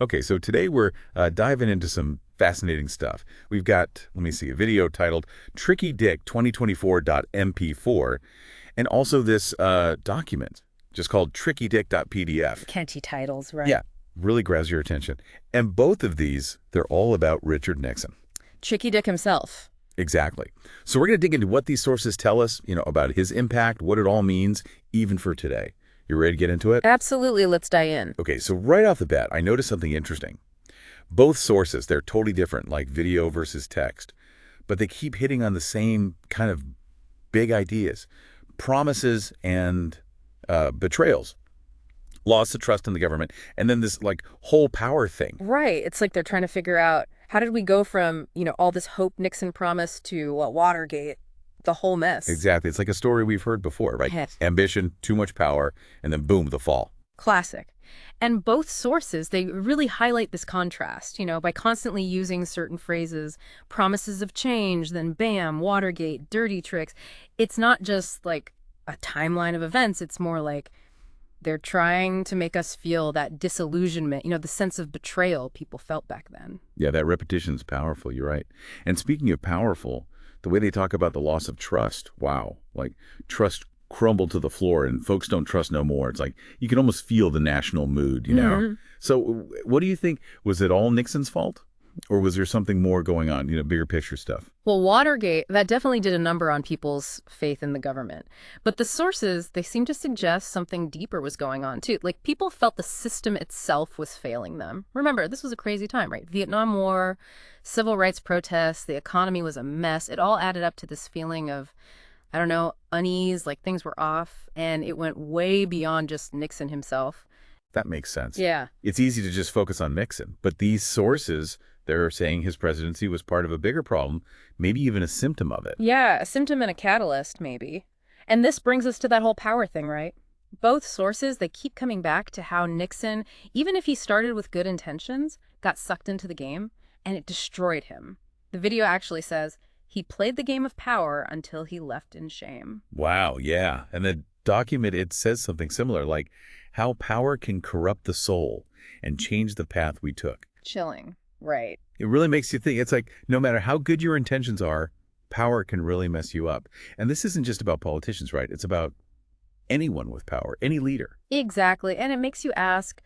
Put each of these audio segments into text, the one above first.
Okay, so today we're diving into some fascinating stuff. We've got, let me see, a video titled Tricky Dick 2024.mp4, and also this document just called trickydick.pdf. Catchy titles, right? Yeah, really grabs your attention. And both of these, they're all about Richard Nixon. Tricky Dick himself. Exactly. So we're going to dig into what these sources tell us, about his impact, what it all means, even for today. You ready to get into it? Absolutely, let's dive in. Okay, so right off the bat, I noticed something interesting. Both sources, they're totally different, like video versus text, but they keep hitting on the same kind of big ideas, promises and betrayals, loss of trust in the government, and then this like whole power thing. Right. It's like they're trying to figure out how did we go from, all this hope Nixon promised to Watergate, the whole mess. Exactly. It's like a story we've heard before, right? Yes. Ambition, too much power, and then boom, the fall. Classic. And both sources, they really highlight this contrast, by constantly using certain phrases, promises of change, then bam, Watergate, dirty tricks. It's not just like a timeline of events. It's more like they're trying to make us feel that disillusionment, the sense of betrayal people felt back then. Yeah, that repetition's powerful. You're right. And speaking of powerful, the way they talk about the loss of trust, wow, like trust crumbled to the floor and folks don't trust no more. It's like you can almost feel the national mood. So what do you think? Was it all Nixon's fault? Or was there something more going on, bigger picture stuff? Well, Watergate, that definitely did a number on people's faith in the government. But the sources, they seem to suggest something deeper was going on, too. Like, people felt the system itself was failing them. Remember, this was a crazy time, right? Vietnam War, civil rights protests, the economy was a mess. It all added up to this feeling of, I don't know, unease, like things were off. And it went way beyond just Nixon himself. That makes sense. Yeah. It's easy to just focus on Nixon, but these sources, they're saying his presidency was part of a bigger problem, maybe even a symptom of it. Yeah, a symptom and a catalyst, maybe. And this brings us to that whole power thing, right? Both sources, they keep coming back to how Nixon, even if he started with good intentions, got sucked into the game, and it destroyed him. The video actually says he played the game of power until he left in shame. Wow, yeah. And the document, it says something similar, like how power can corrupt the soul and change the path we took. Chilling. Right. It really makes you think. It's like no matter how good your intentions are, power can really mess you up. And this isn't just about politicians, right? It's about anyone with power, any leader. Exactly. And it makes you ask,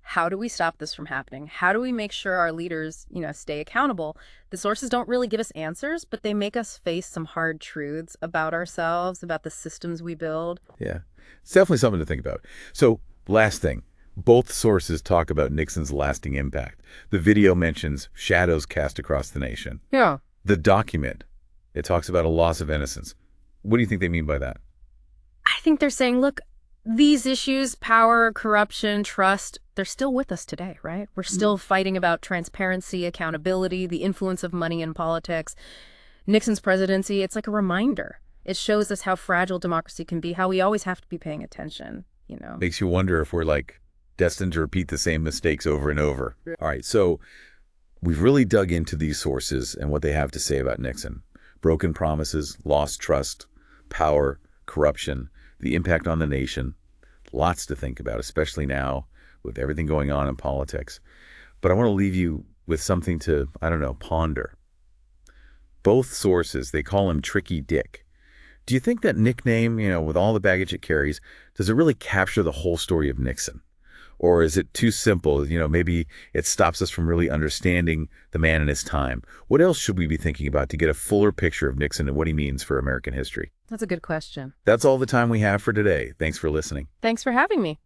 how do we stop this from happening? How do we make sure our leaders, stay accountable? The sources don't really give us answers, but they make us face some hard truths about ourselves, about the systems we build. Yeah, it's definitely something to think about. So last thing, both sources talk about Nixon's lasting impact. The video mentions shadows cast across the nation. Yeah. The document, it talks about a loss of innocence. What do you think they mean by that? I think they're saying, look, these issues, power, corruption, trust, they're still with us today, right? We're still fighting about transparency, accountability, the influence of money in politics. Nixon's presidency, it's like a reminder. It shows us how fragile democracy can be, how we always have to be paying attention, Makes you wonder if we're like destined to repeat the same mistakes over and over. Yeah. All right, so we've really dug into these sources and what they have to say about Nixon. Broken promises, lost trust, power, corruption, the impact on the nation. Lots to think about, especially now with everything going on in politics. But I want to leave you with something to, ponder. Both sources, they call him Tricky Dick. Do you think that nickname, with all the baggage it carries, does it really capture the whole story of Nixon? Or is it too simple? Maybe it stops us from really understanding the man in his time. What else should we be thinking about to get a fuller picture of Nixon and what he means for American history? That's a good question. That's all the time we have for today. Thanks for listening. Thanks for having me.